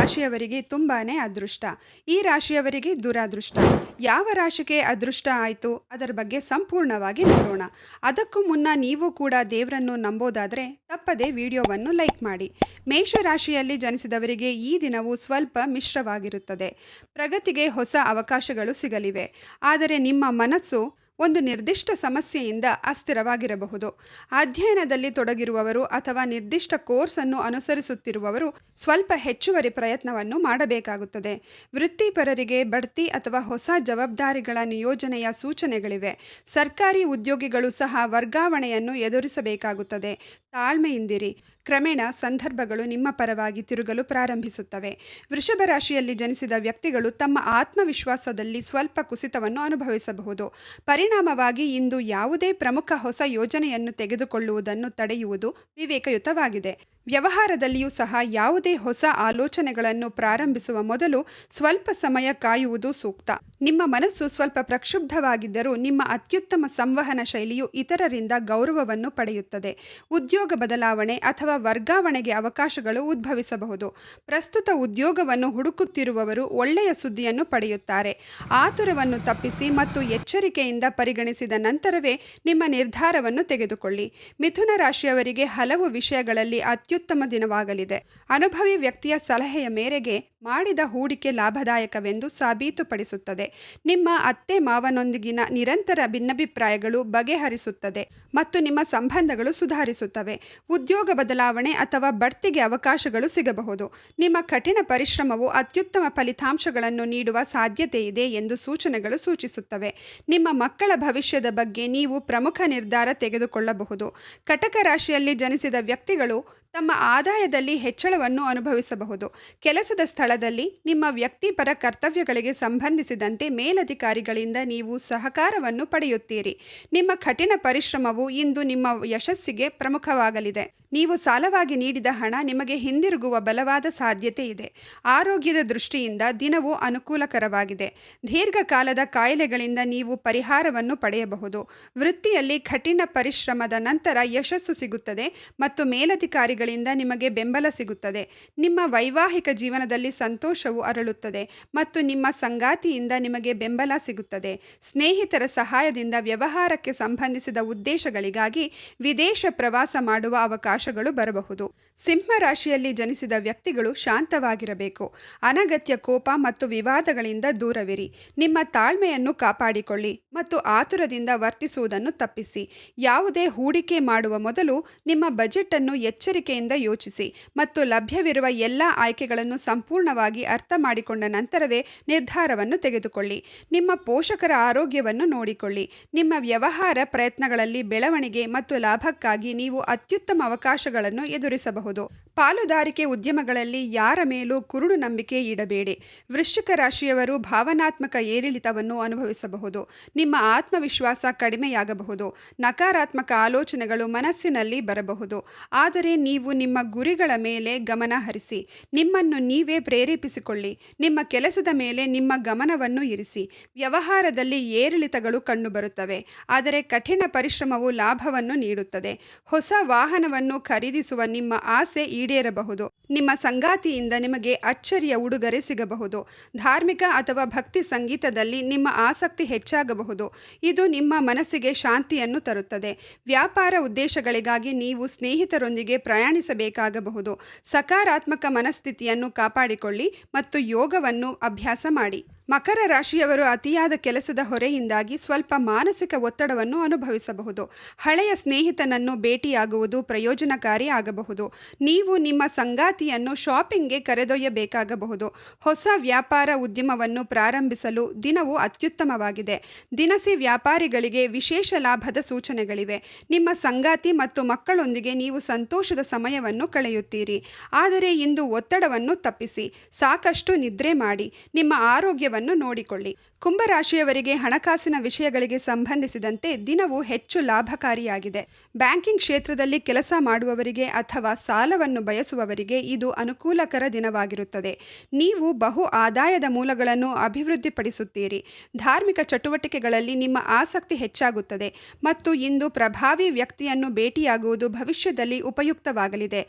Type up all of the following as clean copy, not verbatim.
ರಾಶಿಯವರಿಗೆ ತುಂಬಾನೇ ಅದೃಷ್ಟ. ಈ ರಾಶಿಯವರಿಗೆ ದುರಾದೃಷ್ಟ. ಯಾವ ರಾಶಿಗೆ ಅದೃಷ್ಟ ಆಯಿತು ಅದರ ಬಗ್ಗೆ ಸಂಪೂರ್ಣವಾಗಿ ನೋಡೋಣ. ಅದಕ್ಕೂ ಮುನ್ನ ನೀವು ಕೂಡ ದೇವರನ್ನು ನಂಬೋದಾದರೆ ತಪ್ಪದೆ ವಿಡಿಯೋವನ್ನು ಲೈಕ್ ಮಾಡಿ. ಮೇಷರಾಶಿಯಲ್ಲಿ ಜನಿಸಿದವರಿಗೆ ಈ ದಿನವು ಸ್ವಲ್ಪ ಮಿಶ್ರವಾಗಿರುತ್ತದೆ. ಪ್ರಗತಿಗೆ ಹೊಸ ಅವಕಾಶಗಳು ಸಿಗಲಿವೆ. ಆದರೆ ನಿಮ್ಮ ಮನಸ್ಸು ಒಂದು ನಿರ್ದಿಷ್ಟ ಸಮಸ್ಯೆಯಿಂದ ಅಸ್ಥಿರವಾಗಿರಬಹುದು. ಅಧ್ಯಯನದಲ್ಲಿ ತೊಡಗಿರುವವರು ಅಥವಾ ನಿರ್ದಿಷ್ಟ ಕೋರ್ಸನ್ನು ಅನುಸರಿಸುತ್ತಿರುವವರು ಸ್ವಲ್ಪ ಹೆಚ್ಚುವರಿ ಪ್ರಯತ್ನವನ್ನು ಮಾಡಬೇಕಾಗುತ್ತದೆ. ವೃತ್ತಿಪರರಿಗೆ ಬಡ್ತಿ ಅಥವಾ ಹೊಸ ಜವಾಬ್ದಾರಿಗಳ ನಿಯೋಜನೆಯ ಸೂಚನೆಗಳಿವೆ. ಸರ್ಕಾರಿ ಉದ್ಯೋಗಿಗಳು ಸಹ ವರ್ಗಾವಣೆಯನ್ನು ಎದುರಿಸಬೇಕಾಗುತ್ತದೆ. ತಾಳ್ಮೆಯಿಂದಿರಿ. ಕ್ರಮೇಣ ಸಂದರ್ಭಗಳು ನಿಮ್ಮ ಪರವಾಗಿ ತಿರುಗಲು ಪ್ರಾರಂಭಿಸುತ್ತವೆ. ವೃಷಭ ರಾಶಿಯಲ್ಲಿ ಜನಿಸಿದ ವ್ಯಕ್ತಿಗಳು ತಮ್ಮ ಆತ್ಮವಿಶ್ವಾಸದಲ್ಲಿ ಸ್ವಲ್ಪ ಕುಸಿತವನ್ನು ಅನುಭವಿಸಬಹುದು. ಪರಿಣಾಮವಾಗಿ ಇಂದು ಯಾವುದೇ ಪ್ರಮುಖ ಹೊಸ ಯೋಜನೆಯನ್ನು ತೆಗೆದುಕೊಳ್ಳುವುದನ್ನು ತಡೆಯುವುದು ವಿವೇಕಯುತವಾಗಿದೆ. ವ್ಯವಹಾರದಲ್ಲಿಯೂ ಸಹ ಯಾವುದೇ ಹೊಸ ಆಲೋಚನೆಗಳನ್ನು ಪ್ರಾರಂಭಿಸುವ ಮೊದಲು ಸ್ವಲ್ಪ ಸಮಯ ಕಾಯುವುದು ಸೂಕ್ತ. ನಿಮ್ಮ ಮನಸ್ಸು ಸ್ವಲ್ಪ ಪ್ರಕ್ಷುಬ್ಧವಾಗಿದ್ದರೂ ನಿಮ್ಮ ಅತ್ಯುತ್ತಮ ಸಂವಹನ ಶೈಲಿಯು ಇತರರಿಂದ ಗೌರವವನ್ನು ಪಡೆಯುತ್ತದೆ. ಉದ್ಯೋಗ ಬದಲಾವಣೆ ಅಥವಾ ವರ್ಗಾವಣೆಗೆ ಅವಕಾಶಗಳು ಉದ್ಭವಿಸಬಹುದು. ಪ್ರಸ್ತುತ ಉದ್ಯೋಗವನ್ನು ಹುಡುಕುತ್ತಿರುವವರು ಒಳ್ಳೆಯ ಸುದ್ದಿಯನ್ನು ಪಡೆಯುತ್ತಾರೆ. ಆತುರವನ್ನು ತಪ್ಪಿಸಿ ಮತ್ತು ಎಚ್ಚರಿಕೆಯಿಂದ ಪರಿಗಣಿಸಿದ ನಂತರವೇ ನಿಮ್ಮ ನಿರ್ಧಾರವನ್ನು ತೆಗೆದುಕೊಳ್ಳಿ. ಮಿಥುನ ರಾಶಿಯವರಿಗೆ ಹಲವು ವಿಷಯಗಳಲ್ಲಿ ಅತ್ಯುತ್ತಮ ದಿನವಾಗಲಿದೆ. ಅನುಭವಿ ವ್ಯಕ್ತಿಯ ಸಲಹೆಯ ಮೇರೆಗೆ ಮಾಡಿದ ಹೂಡಿಕೆ ಲಾಭದಾಯಕವೆಂದು ಸಾಬೀತುಪಡಿಸುತ್ತದೆ. ನಿಮ್ಮ ಅತ್ತೆ ಮಾವನೊಂದಿಗಿನ ನಿರಂತರ ಭಿನ್ನಾಭಿಪ್ರಾಯಗಳು ಬಗೆಹರಿಸುತ್ತದೆ ಮತ್ತು ನಿಮ್ಮ ಸಂಬಂಧಗಳು ಸುಧಾರಿಸುತ್ತವೆ. ಉದ್ಯೋಗ ಬದಲಾವಣೆ ಅಥವಾ ಬಡ್ತಿಗೆ ಅವಕಾಶಗಳು ಸಿಗಬಹುದು. ನಿಮ್ಮ ಕಠಿಣ ಪರಿಶ್ರಮವು ಅತ್ಯುತ್ತಮ ಫಲಿತಾಂಶಗಳನ್ನು ನೀಡುವ ಸಾಧ್ಯತೆ ಇದೆ ಎಂದು ಸೂಚನೆಗಳು ಸೂಚಿಸುತ್ತವೆ. ನಿಮ್ಮ ಮಕ್ಕಳ ಭವಿಷ್ಯದ ಬಗ್ಗೆ ನೀವು ಪ್ರಮುಖ ನಿರ್ಧಾರ ತೆಗೆದುಕೊಳ್ಳಬಹುದು. ಕಟಕ ರಾಶಿಯಲ್ಲಿ ಜನಿಸಿದ ವ್ಯಕ್ತಿಗಳು ತಮ್ಮ ಆದಾಯದಲ್ಲಿ ಹೆಚ್ಚಳವನ್ನು ಅನುಭವಿಸಬಹುದು. ಕೆಲಸದ ಸ್ಥಳದಲ್ಲಿ ನಿಮ್ಮ ವ್ಯಕ್ತಿಪರ ಕರ್ತವ್ಯಗಳಿಗೆ ಸಂಬಂಧಿಸಿದಂತೆ ಮೇಲಧಿಕಾರಿಗಳಿಂದ ನೀವು ಸಹಕಾರವನ್ನು ಪಡೆಯುತ್ತೀರಿ. ನಿಮ್ಮ ಕಠಿಣ ಪರಿಶ್ರಮವು ಇಂದು ನಿಮ್ಮ ಯಶಸ್ಸಿಗೆ ಪ್ರಮುಖವಾಗಲಿದೆ. ನೀವು ಸಾಲವಾಗಿ ನೀಡಿದ ಹಣ ನಿಮಗೆ ಹಿಂದಿರುಗುವ ಬಲವಾದ ಸಾಧ್ಯತೆ ಇದೆ. ಆರೋಗ್ಯದ ದೃಷ್ಟಿಯಿಂದ ದಿನವು ಅನುಕೂಲಕರವಾಗಿದೆ. ದೀರ್ಘಕಾಲದ ಕಾಯಿಲೆಗಳಿಂದ ನೀವು ಪರಿಹಾರವನ್ನು ಪಡೆಯಬಹುದು. ವೃತ್ತಿಯಲ್ಲಿ ಕಠಿಣ ಪರಿಶ್ರಮದ ನಂತರ ಯಶಸ್ಸು ಸಿಗುತ್ತದೆ ಮತ್ತು ಮೇಲಧಿಕಾರಿಗಳಿಂದ ನಿಮಗೆ ಬೆಂಬಲ ಸಿಗುತ್ತದೆ. ನಿಮ್ಮ ವೈವಾಹಿಕ ಜೀವನದಲ್ಲಿ ಸಂತೋಷವು ಅರಳುತ್ತದೆ ಮತ್ತು ನಿಮ್ಮ ಸಂಗಾತಿಯಿಂದ ನಿಮಗೆ ಬೆಂಬಲ ಸಿಗುತ್ತದೆ. ಸ್ನೇಹಿತರ ಸಹಾಯದಿಂದ ವ್ಯವಹಾರಕ್ಕೆ ಸಂಬಂಧಿಸಿದ ಉದ್ದೇಶಗಳಿಗಾಗಿ ವಿದೇಶ ಪ್ರವಾಸ ಮಾಡುವ ಅವಕಾಶಗಳು ಬರಬಹುದು. ಸಿಂಹ ರಾಶಿಯಲ್ಲಿ ಜನಿಸಿದ ವ್ಯಕ್ತಿಗಳು ಶಾಂತವಾಗಿರಬೇಕು. ಅನಗತ್ಯ ಕೋಪ ಮತ್ತು ವಿವಾದಗಳಿಂದ ದೂರವಿರಿ. ನಿಮ್ಮ ತಾಳ್ಮೆಯನ್ನು ಕಾಪಾಡಿಕೊಳ್ಳಿ ಮತ್ತು ಆತುರದಿಂದ ವರ್ತಿಸುವುದನ್ನು ತಪ್ಪಿಸಿ. ಯಾವುದೇ ಹೂಡಿಕೆ ಮಾಡುವ ಮೊದಲು ನಿಮ್ಮ ಬಜೆಟ್ ಅನ್ನು ಎಚ್ಚರಿಕೆಯಿಂದ ಯೋಚಿಸಿ ಮತ್ತು ಲಭ್ಯವಿರುವ ಎಲ್ಲ ಆಯ್ಕೆಗಳನ್ನು ಸಂಪೂರ್ಣವಾಗಿ ಅರ್ಥ ಮಾಡಿಕೊಂಡ ನಂತರವೇ ನಿರ್ಧಾರವನ್ನು ತೆಗೆದುಕೊಳ್ಳಿ. ನಿಮ್ಮ ಪೋಷಕರ ಆರೋಗ್ಯವನ್ನು ನೋಡಿಕೊಳ್ಳಿ. ನಿಮ್ಮ ವ್ಯವಹಾರ ಪ್ರಯತ್ನಗಳಲ್ಲಿ ಬೆಳವಣಿಗೆ ಮತ್ತು ಲಾಭಕ್ಕಾಗಿ ನೀವು ಅತ್ಯುತ್ತಮ ಅವಕಾಶಗಳನ್ನು ಎದುರಿಸಬಹುದು. ಪಾಲುದಾರಿಕೆ ಉದ್ಯಮಗಳಲ್ಲಿ ಯಾರ ಮೇಲೂ ಕುರುಡು ನಂಬಿಕೆ ಇಡಬೇಡಿ. ವೃಶ್ಚಿಕ ರಾಶಿಯವರು ಭಾವನಾತ್ಮಕ ಏರಿಳಿತವನ್ನು ಅನುಭವಿಸಬಹುದು. ನಿಮ್ಮ ಆತ್ಮವಿಶ್ವಾಸ ಕಡಿಮೆಯಾಗಬಹುದು. ನಕಾರಾತ್ಮಕ ಆಲೋಚನೆಗಳು ಮನಸ್ಸಿನಲ್ಲಿ ಬರಬಹುದು. ಆದರೆ ನೀವು ನಿಮ್ಮ ಗುರಿಗಳ ಮೇಲೆ ಗಮನ ಹರಿಸಿ. ನಿಮ್ಮನ್ನು ನೀವೇ ಪ್ರೇರೇಪಿಸಿಕೊಳ್ಳಿ. ನಿಮ್ಮ ಕೆಲಸದ ಮೇಲೆ ನಿಮ್ಮ ಗಮನವನ್ನು ಇರಿಸಿ. ವ್ಯವಹಾರದಲ್ಲಿ ಏರಿಳಿತಗಳು ಕಂಡುಬರುತ್ತವೆ, ಆದರೆ ಕಠಿಣ ಪರಿಶ್ರಮವು ಲಾಭವನ್ನು ನೀಡುತ್ತದೆ. ಹೊಸ ವಾಹನವನ್ನು ಖರೀದಿಸುವ ನಿಮ್ಮ ಆಸೆ ಈಡೇರಬಹುದು. ನಿಮ್ಮ ಸಂಗಾತಿಯಿಂದ ನಿಮಗೆ ಅಚ್ಚರಿಯ ಉಡುಗೊರೆ ಸಿಗಬಹುದು. ಧಾರ್ಮಿಕ ಅಥವಾ ಭಕ್ತಿ ಸಂಗೀತದಲ್ಲಿ ನಿಮ್ಮ ಆಸಕ್ತಿ ಹೆಚ್ಚಾಗಬಹುದು. ಇದು ನಿಮ್ಮ ಮನಸ್ಸಿಗೆ ಶಾಂತಿಯನ್ನು ತರುತ್ತದೆ. ವ್ಯಾಪಾರ ಉದ್ದೇಶಗಳಿಗಾಗಿ ನೀವು ಸ್ನೇಹಿತರೊಂದಿಗೆ ಪ್ರಯಾಣಿಸಬೇಕಾಗಬಹುದು. ಸಕಾರಾತ್ಮಕ ಮನಸ್ಥಿತಿಯನ್ನು ಕಾಪಾಡಿಕೊಳ್ಳಿ ಮತ್ತು ಯೋಗವನ್ನು ಅಭ್ಯಾಸ ಮಾಡಿ. ಮಕರ ರಾಶಿಯವರು ಅತಿಯಾದ ಕೆಲಸದ ಹೊರೆಯಿಂದಾಗಿ ಸ್ವಲ್ಪ ಮಾನಸಿಕ ಒತ್ತಡವನ್ನು ಅನುಭವಿಸಬಹುದು. ಹಳೆಯ ಸ್ನೇಹಿತನನ್ನು ಭೇಟಿಯಾಗುವುದು ಪ್ರಯೋಜನಕಾರಿ ಆಗಬಹುದು. ನೀವು ನಿಮ್ಮ ಸಂಗಾತಿಯನ್ನು ಶಾಪಿಂಗ್ಗೆ ಕರೆದೊಯ್ಯಬೇಕಾಗಬಹುದು. ಹೊಸ ವ್ಯಾಪಾರ ಉದ್ಯಮವನ್ನು ಪ್ರಾರಂಭಿಸಲು ದಿನವು ಅತ್ಯುತ್ತಮವಾಗಿದೆ. ದಿನಸಿ ವ್ಯಾಪಾರಿಗಳಿಗೆ ವಿಶೇಷ ಲಾಭದ ಸೂಚನೆಗಳಿವೆ. ನಿಮ್ಮ ಸಂಗಾತಿ ಮತ್ತು ಮಕ್ಕಳೊಂದಿಗೆ ನೀವು ಸಂತೋಷದ ಸಮಯವನ್ನು ಕಳೆಯುತ್ತೀರಿ. ಆದರೆ ಇಂದು ಒತ್ತಡವನ್ನು ತಪ್ಪಿಸಿ. ಸಾಕಷ್ಟು ನಿದ್ರೆ ಮಾಡಿ. ನಿಮ್ಮ ಆರೋಗ್ಯ ಆರೋಗ್ಯವನ್ನು ನೋಡಿಕೊಳ್ಳಿ. ಕುಂಭರಾಶಿಯವರಿಗೆ ಹಣಕಾಸಿನ ವಿಷಯಗಳಿಗೆ ಸಂಬಂಧಿಸಿದಂತೆ ದಿನವು ಹೆಚ್ಚು ಲಾಭಕಾರಿಯಾಗಿದೆ. ಬ್ಯಾಂಕಿಂಗ್ ಕ್ಷೇತ್ರದಲ್ಲಿ ಕೆಲಸ ಮಾಡುವವರಿಗೆ ಅಥವಾ ಸಾಲವನ್ನು ಬಯಸುವವರಿಗೆ ಇದು ಅನುಕೂಲಕರ ದಿನವಾಗಿರುತ್ತದೆ. ನೀವು ಬಹು ಆದಾಯದ ಮೂಲಗಳನ್ನು ಅಭಿವೃದ್ಧಿಪಡಿಸುತ್ತೀರಿ. ಧಾರ್ಮಿಕ ಚಟುವಟಿಕೆಗಳಲ್ಲಿ ನಿಮ್ಮ ಆಸಕ್ತಿ ಹೆಚ್ಚಾಗುತ್ತದೆ ಮತ್ತು ಇಂದು ಪ್ರಭಾವಿ ವ್ಯಕ್ತಿಯನ್ನು ಭೇಟಿಯಾಗುವುದು ಭವಿಷ್ಯದಲ್ಲಿ ಉಪಯುಕ್ತವಾಗಲಿದೆ.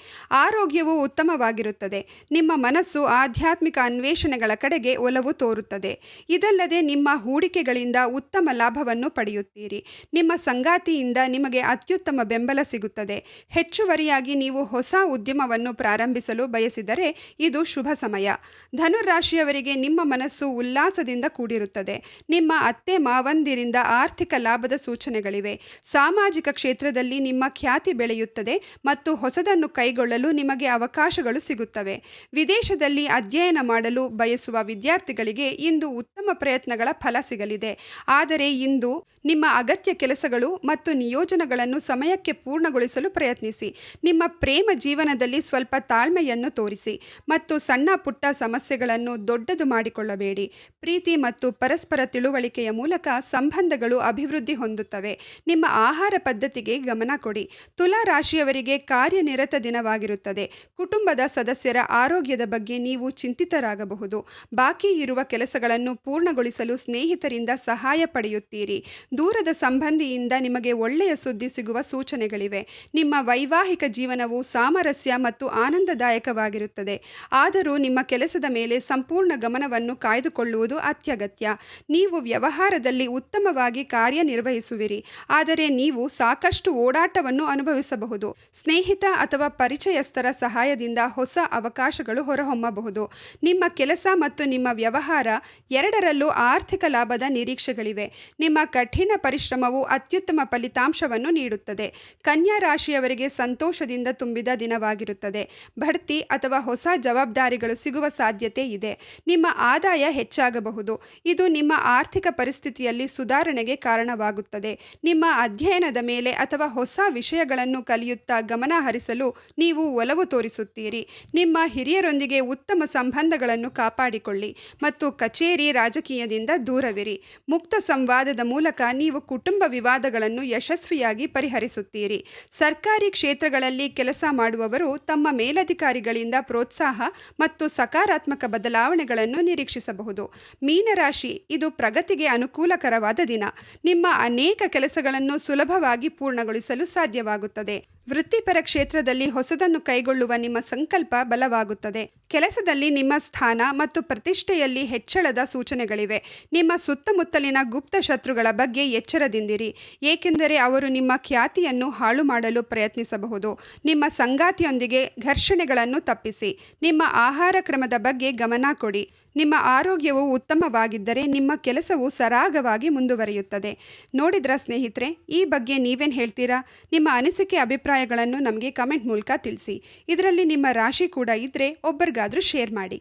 ಆರೋಗ್ಯವು ಉತ್ತಮವಾಗಿರುತ್ತದೆ. ನಿಮ್ಮ ಮನಸ್ಸು ಆಧ್ಯಾತ್ಮಿಕ ಅನ್ವೇಷಣೆಗಳ ಕಡೆಗೆ ಒಲವು ತೋರುತ್ತದೆ. ಇದಲ್ಲದೆ ನಿಮ್ಮ ಹೂಡಿಕೆಗಳಿಂದ ಉತ್ತಮ ಲಾಭವನ್ನು ಪಡೆಯುತ್ತೀರಿ. ನಿಮ್ಮ ಸಂಗಾತಿಯಿಂದ ನಿಮಗೆ ಅತ್ಯುತ್ತಮ ಬೆಂಬಲ ಸಿಗುತ್ತದೆ. ಹೆಚ್ಚುವರಿಯಾಗಿ ನೀವು ಹೊಸ ಉದ್ಯಮವನ್ನು ಪ್ರಾರಂಭಿಸಲು ಬಯಸಿದರೆ ಇದು ಶುಭ ಸಮಯ. ಧನುರಾಶಿಯವರಿಗೆ ನಿಮ್ಮ ಮನಸ್ಸು ಉಲ್ಲಾಸದಿಂದ ಕೂಡಿರುತ್ತದೆ. ನಿಮ್ಮ ಅತ್ತೆ ಮಾವಂದಿರಿಂದ ಆರ್ಥಿಕ ಲಾಭದ ಸೂಚನೆಗಳಿವೆ. ಸಾಮಾಜಿಕ ಕ್ಷೇತ್ರದಲ್ಲಿ ನಿಮ್ಮ ಖ್ಯಾತಿ ಬೆಳೆಯುತ್ತದೆ ಮತ್ತು ಹೊಸದನ್ನು ಕೈಗೊಳ್ಳಲು ನಿಮಗೆ ಅವಕಾಶಗಳು ಸಿಗುತ್ತವೆ. ವಿದೇಶದಲ್ಲಿ ಅಧ್ಯಯನ ಮಾಡಲು ಬಯಸುವ ವಿದ್ಯಾರ್ಥಿಗಳಿಗೆ ಇಂದು ಉತ್ತಮ ಪ್ರಯತ್ನಗಳ ಫಲ ಸಿಗಲಿದೆ. ಆದರೆ ಇಂದು ನಿಮ್ಮ ಅಗತ್ಯ ಕೆಲಸಗಳು ಮತ್ತು ನಿಯೋಜನೆಗಳನ್ನು ಸಮಯಕ್ಕೆ ಪೂರ್ಣಗೊಳಿಸಲು ಪ್ರಯತ್ನಿಸಿ. ನಿಮ್ಮ ಪ್ರೇಮ ಜೀವನದಲ್ಲಿ ಸ್ವಲ್ಪ ತಾಳ್ಮೆಯನ್ನು ತೋರಿಸಿ ಮತ್ತು ಸಣ್ಣ ಪುಟ್ಟ ಸಮಸ್ಯೆಗಳನ್ನು ದೊಡ್ಡದು ಮಾಡಿಕೊಳ್ಳಬೇಡಿ. ಪ್ರೀತಿ ಮತ್ತು ಪರಸ್ಪರ ತಿಳುವಳಿಕೆಯ ಮೂಲಕ ಸಂಬಂಧಗಳು ಅಭಿವೃದ್ಧಿ ಹೊಂದುತ್ತವೆ. ನಿಮ್ಮ ಆಹಾರ ಪದ್ಧತಿಗೆ ಗಮನ ಕೊಡಿ. ತುಲಾ ರಾಶಿಯವರಿಗೆ ಕಾರ್ಯನಿರತ ದಿನವಾಗಿರುತ್ತದೆ. ಕುಟುಂಬದ ಸದಸ್ಯರ ಆರೋಗ್ಯದ ಬಗ್ಗೆ ನೀವು ಚಿಂತಿತರಾಗಬಹುದು. ಬಾಕಿ ಇರುವ ಕೆಲಸಗಳನ್ನು ಪೂರ್ಣಗೊಳಿಸಲು ಸ್ನೇಹಿತರಿಂದ ಸಹಾಯ ಪಡೆಯುತ್ತೀರಿ. ದೂರದ ಸಂಬಂಧಿಯಿಂದ ನಿಮಗೆ ಒಳ್ಳೆಯ ಸುದ್ದಿ ಸಿಗುವ ಸೂಚನೆಗಳಿವೆ. ನಿಮ್ಮ ವೈವಾಹಿಕ ಜೀವನವು ಸಾಮರಸ್ಯ ಮತ್ತು ಆನಂದದಾಯಕವಾಗಿರುತ್ತದೆ. ಆದರೂ ನಿಮ್ಮ ಕೆಲಸದ ಮೇಲೆ ಸಂಪೂರ್ಣ ಗಮನವನ್ನು ಕಾಯ್ದುಕೊಳ್ಳುವುದು ಅತ್ಯಗತ್ಯ. ನೀವು ವ್ಯವಹಾರದಲ್ಲಿ ಉತ್ತಮವಾಗಿ ಕಾರ್ಯನಿರ್ವಹಿಸುವಿರಿ, ಆದರೆ ನೀವು ಸಾಕಷ್ಟು ಓಡಾಟವನ್ನು ಅನುಭವಿಸಬಹುದು. ಸ್ನೇಹಿತ ಅಥವಾ ಪರಿಚಯಸ್ಥರ ಸಹಾಯದಿಂದ ಹೊಸ ಅವಕಾಶಗಳು ಹೊರಹೊಮ್ಮಬಹುದು. ನಿಮ್ಮ ಕೆಲಸ ಮತ್ತು ನಿಮ್ಮ ವ್ಯವಹಾರ ಎರಡರಲ್ಲೂ ಆರ್ಥಿಕ ಲಾಭದ ನಿರೀಕ್ಷೆಗಳಿವೆ. ನಿಮ್ಮ ಕಠಿಣ ಪರಿಶ್ರಮವು ಅತ್ಯುತ್ತಮ ಫಲಿತಾಂಶವನ್ನು ನೀಡುತ್ತದೆ. ಕನ್ಯಾ ರಾಶಿಯವರಿಗೆ ಸಂತೋಷದಿಂದ ತುಂಬಿದ ದಿನವಾಗಿರುತ್ತದೆ. ಬಡ್ತಿ ಅಥವಾ ಹೊಸ ಜವಾಬ್ದಾರಿಗಳು ಸಿಗುವ ಸಾಧ್ಯತೆ ಇದೆ. ನಿಮ್ಮ ಆದಾಯ ಹೆಚ್ಚಾಗಬಹುದು. ಇದು ನಿಮ್ಮ ಆರ್ಥಿಕ ಪರಿಸ್ಥಿತಿಯಲ್ಲಿ ಸುಧಾರಣೆಗೆ ಕಾರಣವಾಗುತ್ತದೆ. ನಿಮ್ಮ ಅಧ್ಯಯನದ ಮೇಲೆ ಅಥವಾ ಹೊಸ ವಿಷಯಗಳನ್ನು ಕಲಿಯುತ್ತಾ ಗಮನ ಹರಿಸಲು ನೀವು ಒಲವು ತೋರಿಸುತ್ತೀರಿ. ನಿಮ್ಮ ಹಿರಿಯರೊಂದಿಗೆ ಉತ್ತಮ ಸಂಬಂಧಗಳನ್ನು ಕಾಪಾಡಿಕೊಳ್ಳಿ ಮತ್ತು ಕಚೇರಿ ರಾಜಕೀಯದಿಂದ ದೂರವಿರಿ. ಮುಕ್ತ ಸಂವಾದದ ಮೂಲಕ ನೀವು ಕುಟುಂಬ ವಿವಾದಗಳನ್ನು ಯಶಸ್ವಿಯಾಗಿ ಪರಿಹರಿಸುತ್ತೀರಿ. ಸರ್ಕಾರಿ ಕ್ಷೇತ್ರಗಳಲ್ಲಿ ಕೆಲಸ ಮಾಡುವವರು ತಮ್ಮ ಮೇಲಧಿಕಾರಿಗಳಿಂದ ಪ್ರೋತ್ಸಾಹ ಮತ್ತು ಸಕಾರಾತ್ಮಕ ಬದಲಾವಣೆಗಳನ್ನು ನಿರೀಕ್ಷಿಸಬಹುದು. ಮೀನರಾಶಿ, ಇದು ಪ್ರಗತಿಗೆ ಅನುಕೂಲಕರವಾದ ದಿನ. ನಿಮ್ಮ ಅನೇಕ ಕೆಲಸಗಳನ್ನು ಸುಲಭವಾಗಿ ಪೂರ್ಣಗೊಳಿಸಲು ಸಾಧ್ಯವಾಗುತ್ತದೆ. ವೃತ್ತಿಪರ ಕ್ಷೇತ್ರದಲ್ಲಿ ಹೊಸದನ್ನು ಕೈಗೊಳ್ಳುವ ನಿಮ್ಮ ಸಂಕಲ್ಪ ಬಲವಾಗುತ್ತದೆ. ಕೆಲಸದಲ್ಲಿ ನಿಮ್ಮ ಸ್ಥಾನ ಮತ್ತು ಪ್ರತಿಷ್ಠೆಯಲ್ಲಿ ಹೆಚ್ಚಳದ ಸೂಚನೆಗಳಿವೆ. ನಿಮ್ಮ ಸುತ್ತಮುತ್ತಲಿನ ಗುಪ್ತ ಶತ್ರುಗಳ ಬಗ್ಗೆ ಎಚ್ಚರದಿಂದಿರಿ, ಏಕೆಂದರೆ ಅವರು ನಿಮ್ಮ ಖ್ಯಾತಿಯನ್ನು ಹಾಳು ಮಾಡಲು ಪ್ರಯತ್ನಿಸಬಹುದು. ನಿಮ್ಮ ಸಂಗಾತಿಯೊಂದಿಗೆ ಘರ್ಷಣೆಗಳನ್ನು ತಪ್ಪಿಸಿ. ನಿಮ್ಮ ಆಹಾರ ಕ್ರಮದ ಬಗ್ಗೆ ಗಮನ ಕೊಡಿ. ನಿಮ್ಮ ಆರೋಗ್ಯವು ಉತ್ತಮವಾಗಿದ್ದರೆ ನಿಮ್ಮ ಕೆಲಸವು ಸರಾಗವಾಗಿ ಮುಂದುವರಿಯುತ್ತದೆ. ನೋಡಿದ್ರಾ ಸ್ನೇಹಿತರೆ, ಈ ಬಗ್ಗೆ ನೀವೇನು ಹೇಳ್ತೀರಾ? ನಿಮ್ಮ ಅನಿಸಿಕೆ ಅಭಿಪ್ರಾಯಗಳನ್ನು ನಮಗೆ ಕಮೆಂಟ್ ಮೂಲಕ ತಿಳಿಸಿ. ಇದರಲ್ಲಿ ನಿಮ್ಮ ರಾಶಿ ಕೂಡ ಇದ್ದರೆ ಒಬ್ಬರಿಗಾದರೂ ಶೇರ್ ಮಾಡಿ.